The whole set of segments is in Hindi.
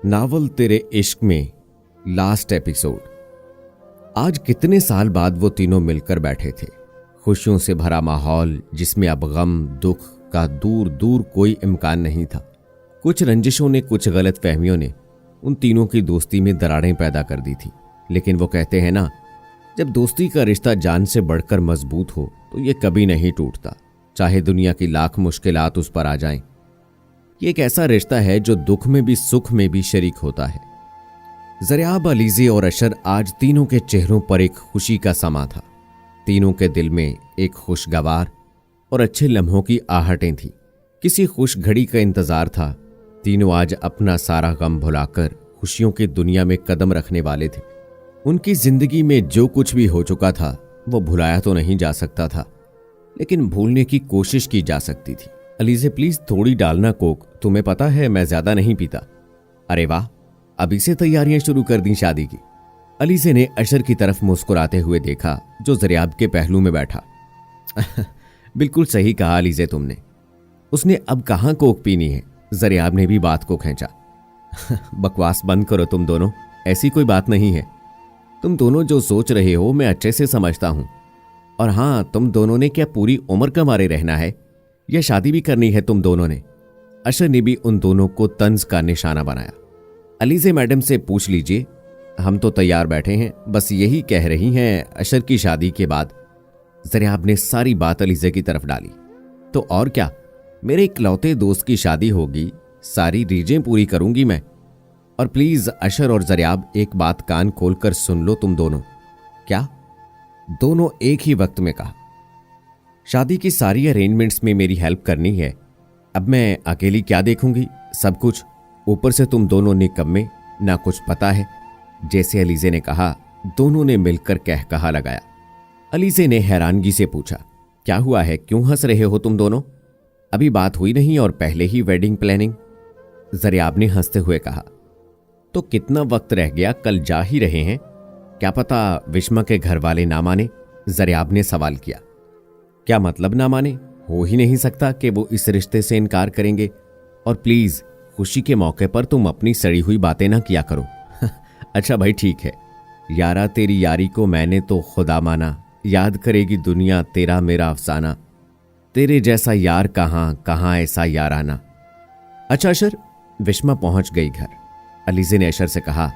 नावल तेरे इश्क में लास्ट एपिसोड। आज कितने साल बाद वो तीनों मिलकर बैठे थे। खुशियों से भरा माहौल जिसमें अब गम दुख का दूर दूर कोई इम्कान नहीं था। कुछ रंजिशों ने, कुछ गलत फहमियों ने उन तीनों की दोस्ती में दरारें पैदा कर दी थी। लेकिन वो कहते हैं ना, जब दोस्ती का रिश्ता जान से बढ़कर मजबूत हो तो ये कभी नहीं टूटता, चाहे दुनिया की लाख मुश्किलात उस पर आ जाएं। ये एक ऐसा रिश्ता है जो दुख में भी सुख में भी शरीक होता है। ज़रियाब, अलीज़े और अशर आज तीनों के चेहरों पर एक खुशी का समा था। तीनों के दिल में एक खुशगवार और अच्छे लम्हों की आहटें थीं। किसी खुश घड़ी का इंतजार था। तीनों आज अपना सारा गम भुलाकर खुशियों की दुनिया में कदम रखने वाले थे। उनकी जिंदगी में जो कुछ भी हो चुका था वो भुलाया तो नहीं जा सकता था, लेकिन भूलने की कोशिश की जा सकती थी। अलीज़े प्लीज थोड़ी डालना कोक, तुम्हें पता है मैं ज्यादा नहीं पीता। अरे वाह, अभी से तैयारियां शुरू कर दी शादी की। अलीज़े ने अशर की तरफ मुस्कुराते हुए देखा जो ज़रियाब के पहलू में बैठा। बिल्कुल सही कहा अलीज़े तुमने। उसने अब कहां कोक पीनी है। ज़रियाब ने भी बात को खींचा। बकवास बंद करो तुम दोनों, ऐसी कोई बात नहीं है। तुम दोनों जो सोच रहे हो मैं अच्छे से समझता हूं। और हां, तुम दोनों ने क्या पूरी उम्र कमारे रहना है या शादी भी करनी है तुम दोनों ने? अशर ने भी उन दोनों को तंज का निशाना बनाया। अलीज़े मैडम से पूछ लीजिए, हम तो तैयार बैठे हैं, बस यही कह रही हैं अशर की शादी के बाद। ज़रियाब ने सारी बात अलीज़े की तरफ डाली। तो और क्या, मेरे इकलौते दोस्त की शादी होगी, सारी रीजें पूरी करूंगी मैं। और प्लीज अशर और ज़रियाब एक बात कान खोलकर सुन लो तुम दोनों। क्या? दोनों एक ही वक्त में कहा। शादी की सारी अरेंजमेंट्स में मेरी हेल्प करनी है। अब मैं अकेली क्या देखूंगी सब कुछ, ऊपर से तुम दोनों निकम्मे, ना कुछ पता है। जैसे अलीज़े ने कहा, दोनों ने मिलकर कहकहा लगाया। अलीज़े ने हैरानगी से पूछा, क्या हुआ है, क्यों हंस रहे हो तुम दोनों? अभी बात हुई नहीं और पहले ही वेडिंग प्लानिंग? ज़रियाब ने हंसते हुए कहा, तो कितना वक्त रह गया, कल जा ही रहे हैं। क्या पता विश्मा के घर वाले ना माने? ज़रियाब ने सवाल किया। क्या मतलब ना माने? हो ही नहीं सकता कि वो इस रिश्ते से इनकार करेंगे। और प्लीज खुशी के मौके पर तुम अपनी सड़ी हुई बातें ना किया करो। अच्छा भाई ठीक है। यारा तेरी यारी को मैंने तो खुदा माना, याद करेगी दुनिया तेरा मेरा अफसाना। तेरे जैसा यार कहाँ कहाँ ऐसा याराना। अच्छा अशर, विश्मा पहुंच गई घर? अलीज़े ने अशर से कहा।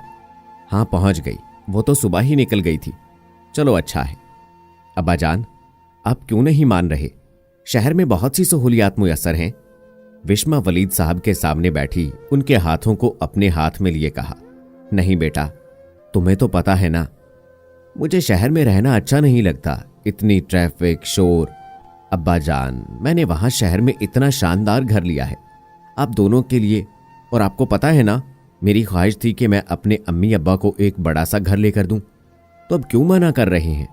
हाँ पहुंच गई, वो तो सुबह ही निकल गई थी। चलो अच्छा है। अब्बाजान, आप क्यों नहीं मान रहे? शहर में बहुत सी सहूलियात मुयस्सर हैं। विश्मा वलीद साहब के सामने बैठी उनके हाथों को अपने हाथ में लिए कहा। नहीं बेटा, तुम्हें तो पता है ना, मुझे शहर में रहना अच्छा नहीं लगता, इतनी ट्रैफिक शोर। अब्बाजान, मैंने वहां शहर में इतना शानदार घर लिया है आप दोनों के लिए, और आपको पता है ना मेरी ख्वाहिश थी कि मैं अपने अम्मी अब्बा को एक बड़ा सा घर लेकर दूं, तो अब क्यों मना कर रहे हैं?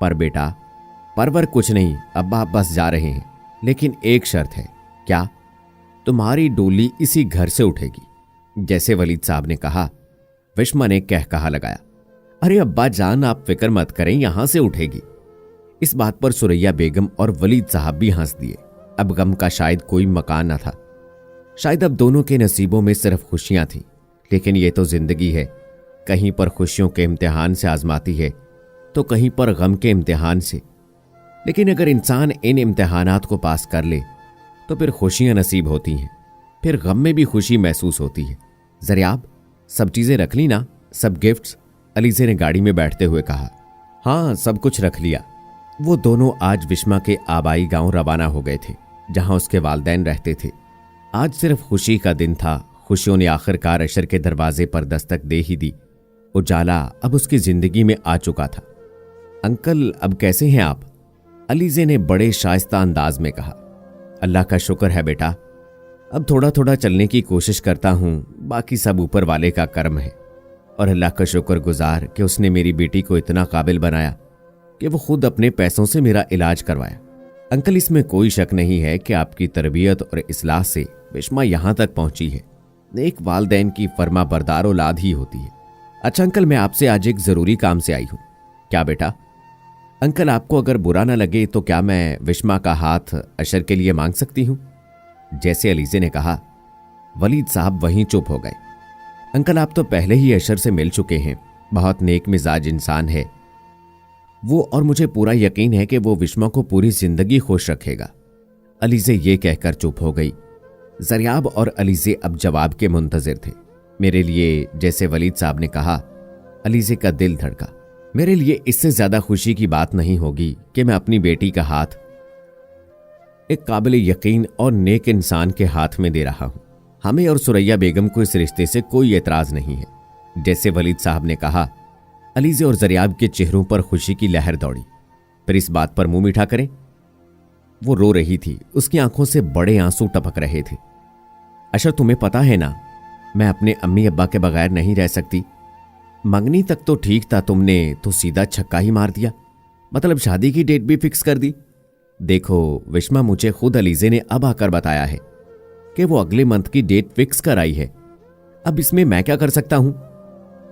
पर बेटा, परवर कुछ नहीं, अब्बा बस जा रहे हैं, लेकिन एक शर्त है। क्या? तुम्हारी डोली इसी घर से उठेगी। जैसे वलीद साहब ने कहा, विश्मा ने कहकहा लगाया। अरे अब्बा जान, आप फिक्र मत करें, यहां से उठेगी। इस बात पर सुरैया बेगम और वलीद साहब भी हंस दिए। अब गम का शायद कोई मकान न था। शायद अब दोनों के नसीबों में सिर्फ खुशियां थीं। लेकिन ये तो जिंदगी है, कहीं पर खुशियों के इम्तिहान से आजमाती है तो कहीं पर गम के इम्तिहान से। लेकिन अगर इंसान इन इम्तिहानात को पास कर ले तो फिर खुशियां नसीब होती हैं, फिर गम में भी खुशी महसूस होती है। ज़रियाब, सब चीजें रख ली ना, सब गिफ्ट्स? अलीज़े ने गाड़ी में बैठते हुए कहा। हाँ सब कुछ रख लिया। वो दोनों आज विश्मा के आबाई गांव रवाना हो गए थे जहां उसके वालिदैन रहते थे। आज सिर्फ खुशी का दिन था। खुशियों ने आखिरकार अशर के दरवाजे पर दस्तक दे ही दी। उजाला अब उसकी जिंदगी में आ चुका था। अंकल, अब कैसे हैं आप? अलीज़े ने बड़े शाइस्ता अंदाज में कहा। अल्लाह का शुक्र है बेटा, अब थोड़ा थोड़ा चलने की कोशिश करता हूं, बाकी सब ऊपर वाले का कर्म है। और अल्लाह का शुक्र गुजार कि उसने मेरी बेटी को इतना काबिल बनाया कि वो खुद अपने पैसों से मेरा इलाज करवाया। अंकल, इसमें कोई शक नहीं है कि आपकी तरबियत और इस्लाह से विश्मा यहां तक पहुंची है। नेक वालदैन की फर्मा बरदार औलाद ही होती है। अच्छा अंकल, मैं आपसे आज एक जरूरी काम से आई हूं। क्या बेटा? अंकल, आपको अगर बुरा ना लगे तो क्या मैं विश्मा का हाथ अशर के लिए मांग सकती हूं? जैसे अलीज़े ने कहा, वलीद साहब वहीं चुप हो गए। अंकल आप तो पहले ही अशर से मिल चुके हैं, बहुत नेक मिजाज इंसान है वो, और मुझे पूरा यकीन है कि वो विश्मा को पूरी जिंदगी खुश रखेगा। अलीज़े ये कहकर चुप हो गई। ज़रियाब और अलीज़े अब जवाब के मुंतज़िर थे। मेरे लिए, जैसे वलीद साहब ने कहा, अलीज़े का दिल धड़का। मेरे लिए इससे ज्यादा खुशी की बात नहीं होगी कि मैं अपनी बेटी का हाथ एक काबिल यकीन और नेक इंसान के हाथ में दे रहा हूं। हमें और सुरैया बेगम को इस रिश्ते से कोई एतराज नहीं है। जैसे वलीद साहब ने कहा, अलीज़े और ज़रियाब के चेहरों पर खुशी की लहर दौड़ी। फिर इस बात पर मुंह मीठा करें, वो रो रही थी, उसकी आंखों से बड़े आंसू टपक रहे थे। अशर तुम्हें पता है ना, मैं अपने अम्मी अब्बा के बगैर नहीं रह सकती। मंगनी तक तो ठीक था, तुमने तो सीधा छक्का ही मार दिया, मतलब शादी की डेट भी फिक्स कर दी। देखो विश्मा, मुझे खुद अलीज़े ने अब आकर बताया है कि वो अगले मंथ की डेट फिक्स कर आई है। अब इसमें मैं क्या कर सकता हूं?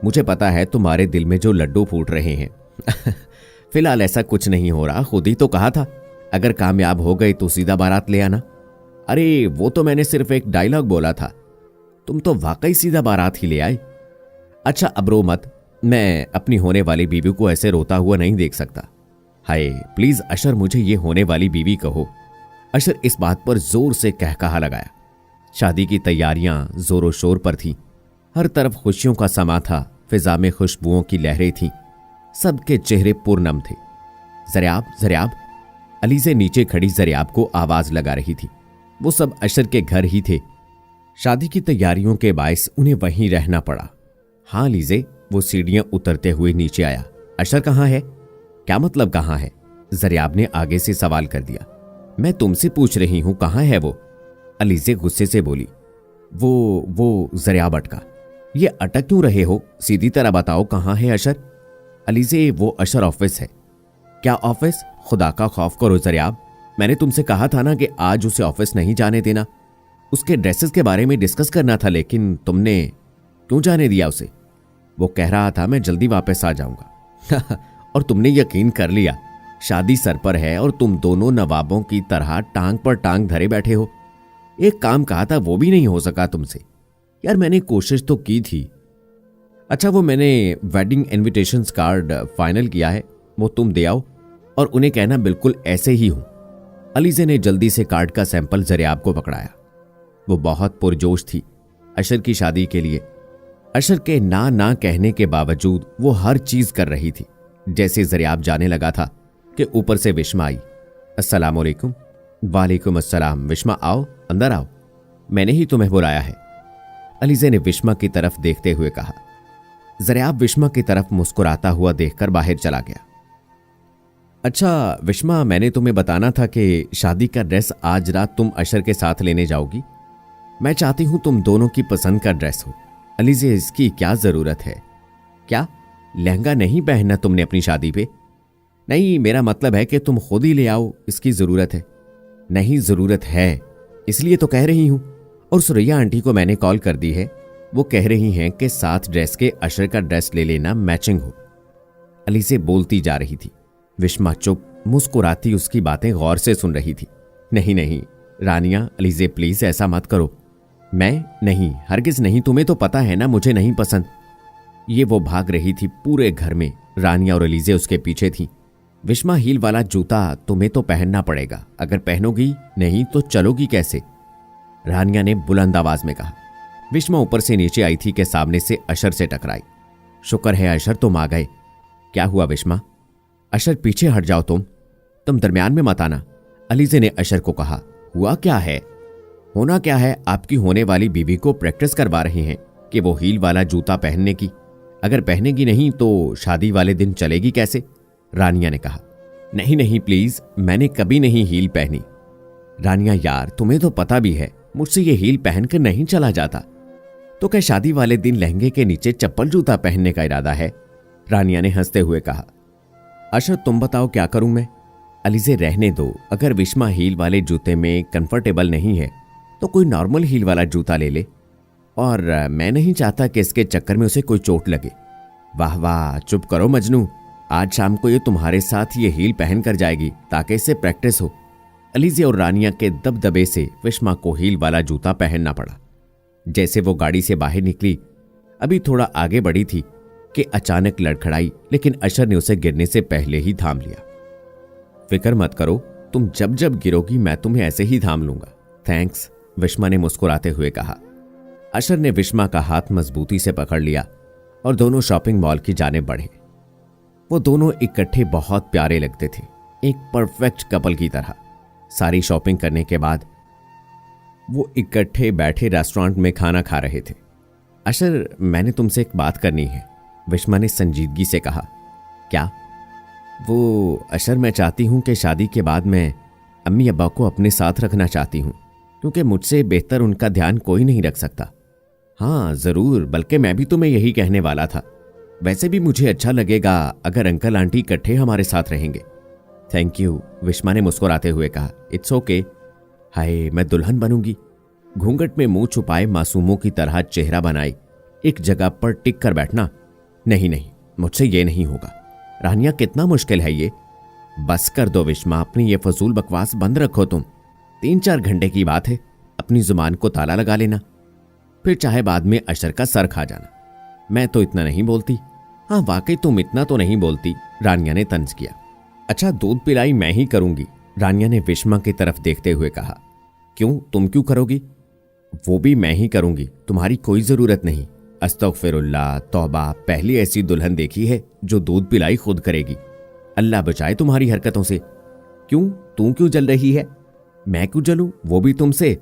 मुझे पता है तुम्हारे दिल में जो लड्डू फूट रहे हैं फिलहाल ऐसा कुछ नहीं हो रहा, खुद ही तो कहा था अगर कामयाब हो गए तो सीधा बारात ले आना। अरे वो तो मैंने सिर्फ एक डायलॉग बोला था, तुम तो वाकई सीधा बारात ही ले आए। अच्छा अब रो मत, मैं अपनी होने वाली बीवी को ऐसे रोता हुआ नहीं देख सकता। हाय प्लीज अशर, मुझे ये होने वाली बीवी कहो। अशर इस बात पर जोर से कहकहा लगाया। शादी की तैयारियां जोरों शोर पर थीं, हर तरफ खुशियों का समा था, फिजा में खुशबुओं की लहरें थीं, सबके चेहरे पूर्णम थे। ज़रियाब, ज़रियाब, अलीज़े नीचे खड़ी ज़रियाब को आवाज लगा रही थी। वो सब अशर के घर ही थे। शादी की तैयारियों के बायस उन्हें वहीं रहना पड़ा। हाँ अलीज़े, वो सीढ़ियां उतरते हुए नीचे आया। अशर कहाँ है? क्या मतलब कहाँ है? ज़रियाब ने आगे से सवाल कर दिया। मैं तुमसे पूछ रही हूं कहाँ है वो? अलीज़े गुस्से से बोली। वो ज़रियाब अटका। ये अटक क्यों रहे हो? सीधी तरह बताओ कहाँ है अशर? अलीज़े, वो अशर ऑफिस है। क्या ऑफिस? खुदा का खौफ करो ज़रियाब, मैंने तुमसे कहा था ना कि आज उसे ऑफिस नहीं जाने देना। उसके ड्रेसेस के बारे में डिस्कस करना था, लेकिन तुमने क्यों जाने दिया उसे? वो कह रहा था मैं जल्दी वापस आ जाऊंगा और तुमने यकीन कर लिया। शादी सर पर है और तुम दोनों नवाबों की तरह टांग पर टांग धरे बैठे हो। एक काम कहा था वो भी नहीं हो सका तुमसे। यार मैंने कोशिश तो की थी। अच्छा वो मैंने वेडिंग इनविटेशंस कार्ड फाइनल किया है, वो तुम दे आओ और उन्हें कहना बिल्कुल ऐसे ही हूं। अलीज़े ने जल्दी से कार्ड का सैंपल ज़रियाब को पकड़ाया। वो बहुत पुरजोश थी अशर की शादी के लिए। अशर के ना कहने के बावजूद वो हर चीज कर रही थी। जैसे ज़रियाब जाने लगा था कि ऊपर से विश्मा आई। अस्सलाम वालेकुम। वालेकुम अस्सलाम। विश्मा आओ, अंदर आओ, मैंने ही तुम्हें बुलाया है, अलीज़े ने विश्मा की तरफ देखते हुए कहा। ज़रियाब विश्मा की तरफ मुस्कुराता हुआ देखकर बाहर चला गया। अच्छा विश्मा, मैंने तुम्हें बताना था कि शादी का ड्रेस आज रात तुम अशर के साथ लेने जाओगी। मैं चाहती हूं तुम दोनों की पसंद का ड्रेस हो। अलीज़े, इसकी क्या जरूरत है? क्या लहंगा नहीं पहनना तुमने अपनी शादी पे? नहीं, मेरा मतलब है कि तुम खुद ही ले आओ, इसकी जरूरत है। नहीं जरूरत है, इसलिए तो कह रही हूं। और सुरैया आंटी को मैंने कॉल कर दी है, वो कह रही हैं कि साथ ड्रेस के अशर का ड्रेस ले लेना, मैचिंग हो। अलीज़े बोलती जा रही थी। विश्मा चुप मुस्कुराती उसकी बातें गौर से सुन रही थी। नहीं नहीं रानिया, अलीज़े प्लीज ऐसा मत करो। मैं नहीं, हरगिज नहीं, तुम्हें तो पता है ना मुझे नहीं पसंद। ये वो भाग रही थी पूरे घर में। रानिया और अलीज़े उसके पीछे थी। विश्मा, हील वाला जूता तुम्हें तो पहनना पड़ेगा, अगर पहनोगी नहीं तो चलोगी कैसे? रानिया ने बुलंद आवाज में कहा। विश्मा ऊपर से नीचे आई थी कि सामने से अशर से टकराई। शुक्र है अशर तुम आ गए। क्या हुआ विश्मा? अशर पीछे हट जाओ, तुम दरमियान में मत आना, अलीज़े ने अशर को कहा। हुआ क्या है? होना क्या है, आपकी होने वाली बीवी को प्रैक्टिस करवा रहे हैं कि वो हील वाला जूता पहनने की। अगर पहनेगी नहीं तो शादी वाले दिन चलेगी कैसे? रानिया ने कहा। नहीं नहीं प्लीज, मैंने कभी नहीं हील पहनी। रानिया, यार तुम्हें तो पता भी है मुझसे ये हील पहनकर नहीं चला जाता, तो क्या शादी वाले दिन लहंगे के नीचे चप्पल जूता पहनने का इरादा है? रानिया ने हंसते हुए कहा। अशर तुम बताओ क्या करूं मैं? अलीज़े, रहने दो, अगर विश्मा हील वाले जूते में कंफर्टेबल नहीं है तो कोई नॉर्मल हील वाला जूता ले ले, और मैं नहीं चाहता कि इसके चक्कर में उसे कोई चोट लगे। वाह वाह, चुप करो मजनू, आज शाम को ये तुम्हारे साथ ये हील पहन कर जाएगी ताकि इससे प्रैक्टिस हो। अलीज़े और रानिया के दबदबे से विश्मा को हील वाला जूता पहनना पड़ा। जैसे वो गाड़ी से बाहर निकली, अभी थोड़ा आगे बढ़ी थी कि अचानक लड़खड़ाई, लेकिन अशर ने उसे गिरने से पहले ही थाम लिया। फिक्र मत करो, तुम जब जब गिरोगी मैं तुम्हें ऐसे ही थाम लूंगा। थैंक्स, विश्मा ने मुस्कुराते हुए कहा। अशर ने विश्मा का हाथ मजबूती से पकड़ लिया और दोनों शॉपिंग मॉल की जानिब बढ़े। वो दोनों इकट्ठे बहुत प्यारे लगते थे, एक परफेक्ट कपल की तरह। सारी शॉपिंग करने के बाद वो इकट्ठे बैठे रेस्टोरेंट में खाना खा रहे थे। अशर, मैंने तुमसे एक बात करनी है, विश्मा ने संजीदगी से कहा। क्या? वो अशर, मैं चाहती हूं कि शादी के बाद मैं अम्मी अब्बा को अपने साथ रखना चाहती हूं, क्योंकि मुझसे बेहतर उनका ध्यान कोई नहीं रख सकता। हाँ जरूर, बल्कि मैं भी तुम्हें यही कहने वाला था। वैसे भी मुझे अच्छा लगेगा अगर अंकल आंटी इकट्ठे हमारे साथ रहेंगे। थैंक यू, विश्मा ने मुस्कुराते हुए कहा। It's okay. हाय, मैं दुल्हन बनूंगी। घूंघट में मुंह छुपाए मासूमों की तरह चेहरा बनाए एक जगह पर टिक कर बैठना? नहीं नहीं, मुझसे ये नहीं होगा। रानिया, कितना मुश्किल है ये। बस कर दो विश्मा, अपनी ये फजूल बकवास बंद रखो। तुम 3-4 घंटे की बात है, अपनी जुबान को ताला लगा लेना, फिर चाहे बाद में अशर का सर खा जाना। मैं तो इतना नहीं बोलती। हाँ वाकई तुम इतना तो नहीं बोलती, रानिया ने तंज किया। अच्छा, दूध पिलाई मैं ही करूंगी, रानिया ने विश्मा की तरफ देखते हुए कहा। क्यों, तुम क्यों करोगी? वो भी मैं ही करूंगी, तुम्हारी कोई जरूरत नहीं। अस्तगफिरुल्लाह, तौबा, पहली ऐसी दुल्हन देखी है जो दूध पिलाई खुद करेगी। अल्लाह बचाए तुम्हारी हरकतों से। क्यों, तू क्यों जल रही है? मैं क्यों जलूं, वो भी तुमसे?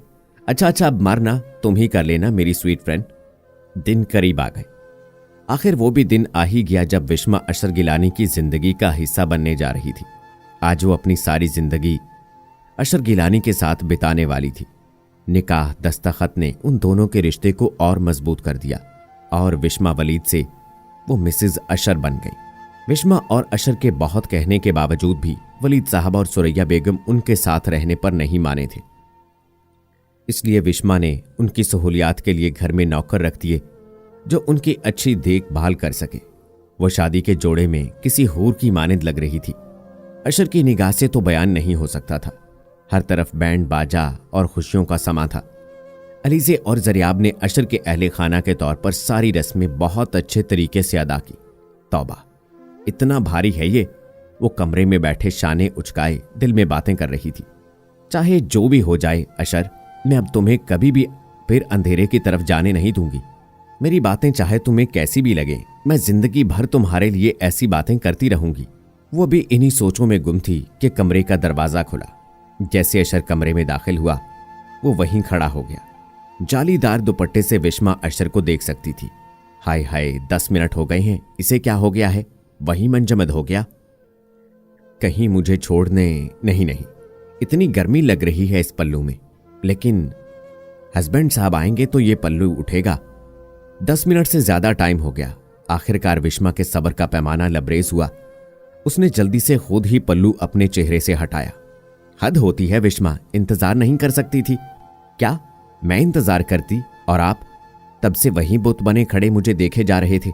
अच्छा अब मारना, तुम ही कर लेना मेरी स्वीट फ्रेंड। दिन करीब आ गए। आखिर वो भी दिन आ ही गया जब विश्मा अशर गिलानी की जिंदगी का हिस्सा बनने जा रही थी। आज वो अपनी सारी जिंदगी अशर गिलानी के साथ बिताने वाली थी। निकाह दस्तखत ने उन दोनों के रिश्ते को और मजबूत कर दिया और विश्मा वलीद से वो मिसेज अशर बन गई। विश्मा और अशर के बहुत कहने के बावजूद भी वलीद साहब और सुरैया बेगम उनके साथ रहने पर नहीं माने थे। इसलिए विश्मा ने उनकी सहूलियात के लिए घर में नौकर रख दिए जो उनकी अच्छी देखभाल कर सके। वो शादी के जोड़े में किसी हूर की मानद लग रही थी। अशर की निगाह से तो बयान नहीं हो सकता था। हर तरफ बैंड बाजा और खुशियों का समा था। अलीज़े और जरियाब ने अशर के अहले खाना के तौर पर सारी रस्में बहुत अच्छे तरीके से अदा की। तौबा, इतना भारी है ये। वो कमरे में बैठे शाने उचकाए दिल में बातें कर रही थी। चाहे जो भी हो जाए अशर, मैं अब तुम्हें कभी भी फिर अंधेरे की तरफ जाने नहीं दूंगी। मेरी बातें चाहे तुम्हें कैसी भी लगे, मैं जिंदगी भर तुम्हारे लिए ऐसी बातें करती रहूंगी। वो भी इन्हीं सोचों में गुम थी कि कमरे का दरवाजा खुला। जैसे अशर कमरे में दाखिल हुआ, वो वहीं खड़ा हो गया। जालीदार दुपट्टे से विश्मा अशर को देख सकती थी। हाय हाय, 10 मिनट हो गए हैं, इसे क्या हो गया है? वहीं मंजमद हो गया। कहीं मुझे छोड़ने? नहीं, इतनी गर्मी लग रही है इस पल्लू में, लेकिन हस्बैंड साहब आएंगे तो ये पल्लू उठेगा। 10 मिनट से ज्यादा टाइम हो गया। आखिरकार विश्मा के सब्र का पैमाना लबरेज हुआ। उसने जल्दी से खुद ही पल्लू अपने चेहरे से हटाया। हद होती है विश्मा, इंतजार नहीं कर सकती थी क्या? मैं इंतजार करती और आप तब से वहीं बुत बने खड़े मुझे देखे जा रहे थे।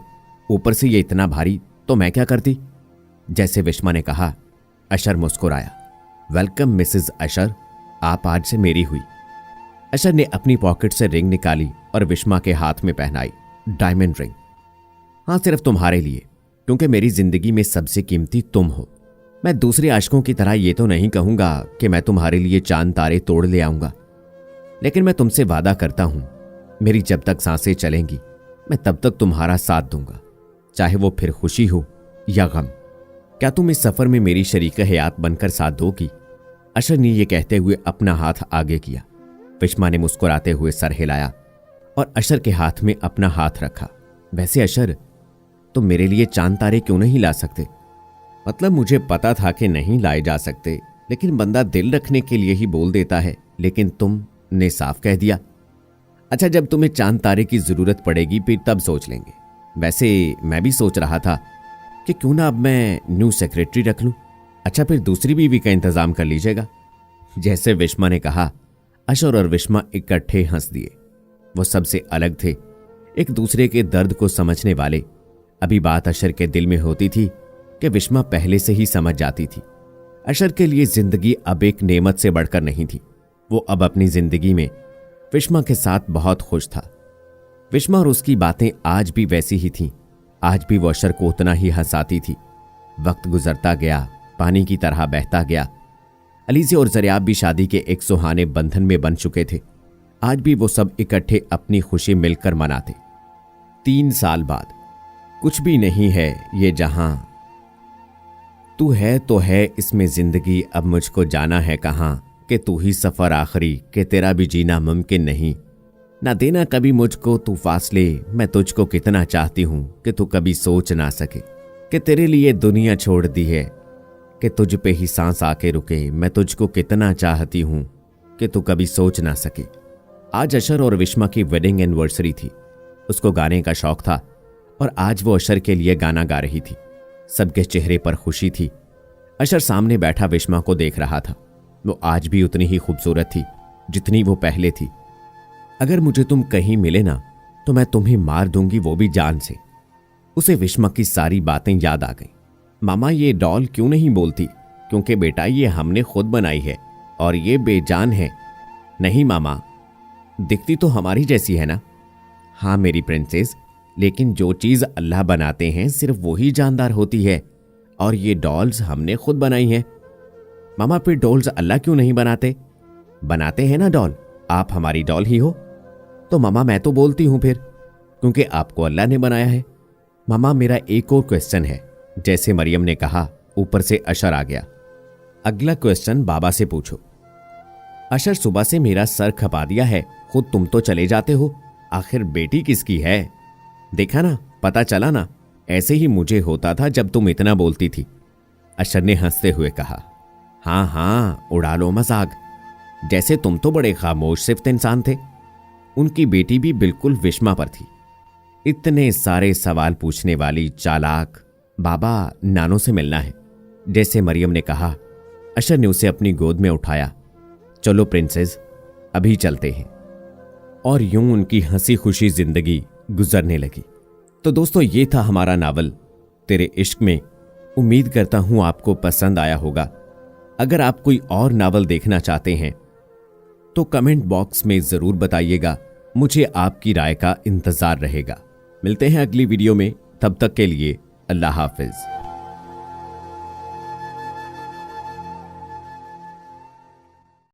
ऊपर से ये इतना भारी, तो मैं क्या करती? जैसे विश्मा ने कहा, अशर मुस्कुराया। वेलकम मिसेज अशर, आप आज से मेरी हुई। अशर ने अपनी पॉकेट से रिंग निकाली और विश्मा के हाथ में पहनाई। Diamond ring. हाँ, सिर्फ तुम्हारे लिए, क्योंकि मेरी जिंदगी में सबसे कीमती तुम हो। मैं दूसरे आशिकों की तरह ये तो नहीं कहूंगा कि मैं तुम्हारे लिए चांद तारे तोड़ ले आऊंगा, लेकिन मैं तुमसे वादा करता हूं, मेरी जब तक सांसें चलेंगी मैं तब तक तुम्हारा साथ दूंगा, चाहे वो फिर खुशी हो या गम। क्या तुम इस सफर में मेरी शरीक हयात बनकर साथ दोगी? अशर ने यह कहते हुए अपना हाथ आगे किया। विश्मा ने मुस्कुराते हुए सर हिलाया और अशर के हाथ में अपना हाथ रखा। वैसे अशर, तुम मेरे लिए चांद तारे क्यों नहीं ला सकते? मतलब मुझे पता था कि नहीं लाए जा सकते, लेकिन बंदा दिल रखने के लिए ही बोल देता है, लेकिन तुमने साफ कह दिया। अच्छा, जब तुम्हें चांद तारे की जरूरत पड़ेगी फिर तब सोच लेंगे। वैसे मैं भी सोच रहा था कि क्यों ना अब मैं न्यू सेक्रेटरी रख लूं। अच्छा, फिर दूसरी बीवी का इंतजाम कर लीजिएगा। जैसे विश्मा ने कहा, अशर और विश्मा इकट्ठे हंस दिए। वो सबसे अलग थे, एक दूसरे के दर्द को समझने वाले। अभी बात अशर के दिल में होती थी कि विश्मा पहले से ही समझ जाती थी। अशर के लिए जिंदगी अब एक नेमत से बढ़कर नहीं थी। वो अब अपनी जिंदगी में विश्मा के साथ बहुत खुश था। विश्मा और उसकी बातें आज भी वैसी ही थीं। आज भी वो अशर को उतना ही हंसाती थी। वक्त गुजरता गया, पानी की तरह बहता गया। अलीज़े और ज़रियाब भी शादी के एक सुहाने बंधन में बन चुके थे। आज भी वो सब इकट्ठे अपनी खुशी मिलकर मनाते। 3 साल बाद। कुछ भी नहीं है ये जहां, तू है तो है इसमें जिंदगी, अब मुझको जाना है कहां, कि तू ही सफर आखिरी, कि तेरा भी जीना मुमकिन नहीं। ना देना कभी मुझको तू फासले, मैं तुझको कितना चाहती हूं कि तू कभी सोच ना सके, कि तेरे लिए दुनिया छोड़ दी है, कि तुझ पे ही सांस आके रुके, मैं तुझको कितना चाहती हूं कि तू कभी सोच ना सके। आज अशर और विश्मा की वेडिंग एनिवर्सरी थी। उसको गाने का शौक था और आज वो अशर के लिए गाना गा रही थी। सबके चेहरे पर खुशी थी। अशर सामने बैठा विश्मा को देख रहा था। वो आज भी उतनी ही खूबसूरत थी जितनी वो पहले थी। अगर मुझे तुम कहीं मिले ना तो मैं तुम्हें मार दूंगी, वो भी जान से। उसे विश्मा की सारी बातें याद आ गईं। मामा ये डॉल क्यों नहीं बोलती? क्योंकि बेटा ये हमने खुद बनाई है और ये बेजान है। नहीं मामा, दिखती तो हमारी जैसी है ना। हाँ मेरी प्रिंसेस, लेकिन जो चीज अल्लाह बनाते हैं सिर्फ वही जानदार होती है, और ये डॉल्स हमने खुद बनाई हैं। मामा फिर डॉल्स अल्लाह क्यों नहीं बनाते? बनाते हैं ना डॉल, आप हमारी डॉल ही हो। तो मामा मैं तो बोलती हूं फिर, क्योंकि आपको अल्लाह ने बनाया है। मामा मेरा एक और क्वेश्चन है। जैसे मरियम ने कहा, ऊपर से अशर आ गया। अगला क्वेश्चन बाबा से पूछो। अशर सुबह से मेरा सर खपा दिया है, खुद तुम तो चले जाते हो, आखिर बेटी किसकी है? देखा ना, पता चला ना, ऐसे ही मुझे होता था जब तुम इतना बोलती थी। अशर ने हंसते हुए कहा, हाँ हाँ उड़ा लो मजाक, जैसे तुम तो बड़े खामोश सिफ्त इंसान थे। उनकी बेटी भी बिल्कुल विश्मा पर थी। इतने सारे सवाल पूछने वाली चालाक। बाबा नानो से मिलना है, जैसे मरियम ने कहा। अशर ने उसे अपनी गोद में उठाया। चलो प्रिंसेस, अभी चलते हैं। और यूं उनकी हंसी खुशी जिंदगी गुजरने लगी। तो दोस्तों, ये था हमारा नावल तेरे इश्क में। उम्मीद करता हूं आपको पसंद आया होगा। अगर आप कोई और नावल देखना चाहते हैं तो कमेंट बॉक्स में जरूर बताइएगा। मुझे आपकी राय का इंतजार रहेगा। मिलते हैं अगली वीडियो में, तब तक के लिए अल्लाह हाफिज।